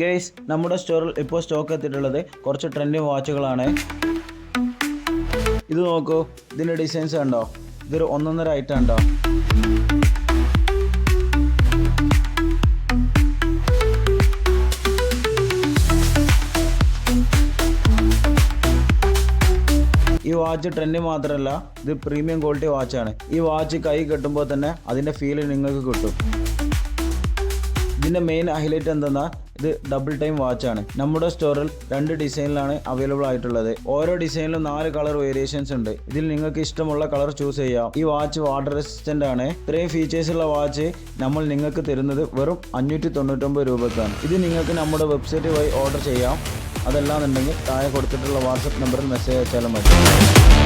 Guys, നമ്മുടെ സ്റ്റോറിൽ ഇപ്പോൾ സ്റ്റോക്ക് എത്തിയിട്ടുള്ളത് കുറച്ച് ട്രെൻഡിങ് വാച്ചുകളാണ്. ഇത് നോക്കൂ, ഇതിൻ്റെ ഡിസൈൻസ് കണ്ടോ? ഇതൊരു ഒന്നൊന്നര ഐറ്റം ഉണ്ടോ? ഈ വാച്ച് ട്രെൻഡ് മാത്രമല്ല, ഇത് പ്രീമിയം ക്വാളിറ്റി വാച്ചാണ്. ഈ വാച്ച് കൈ കെട്ടുമ്പോൾ തന്നെ അതിൻ്റെ ഫീൽ നിങ്ങൾക്ക് കിട്ടും. ഇതിൻ്റെ മെയിൻ ഹൈലൈറ്റ് എന്തെന്നാൽ ഇത് ഡബിൾ ടൈം വാച്ചാണ്. നമ്മുടെ സ്റ്റോറിൽ 2 ഡിസൈനിലാണ് അവൈലബിൾ ആയിട്ടുള്ളത്. ഓരോ ഡിസൈനിലും 4 കളർ വേരിയേഷൻസ് ഉണ്ട്. ഇതിൽ നിങ്ങൾക്ക് ഇഷ്ടമുള്ള കളർ ചൂസ് ചെയ്യാം. ഈ വാച്ച് വാട്ടർ റെസിസ്റ്റൻ്റ് ആണ്. ഇത്രയും ഫീച്ചേഴ്സ് ഉള്ള വാച്ച് നമ്മൾ നിങ്ങൾക്ക് തരുന്നത് വെറും 599 രൂപക്കാണ്. ഇത് നിങ്ങൾക്ക് നമ്മുടെ വെബ്സൈറ്റ് വഴി ഓർഡർ ചെയ്യാം. അതല്ലാന്നുണ്ടെങ്കിൽ താഴെ കൊടുത്തിട്ടുള്ള വാട്സപ്പ് നമ്പറിൽ മെസ്സേജ് അയച്ചാലും മതി.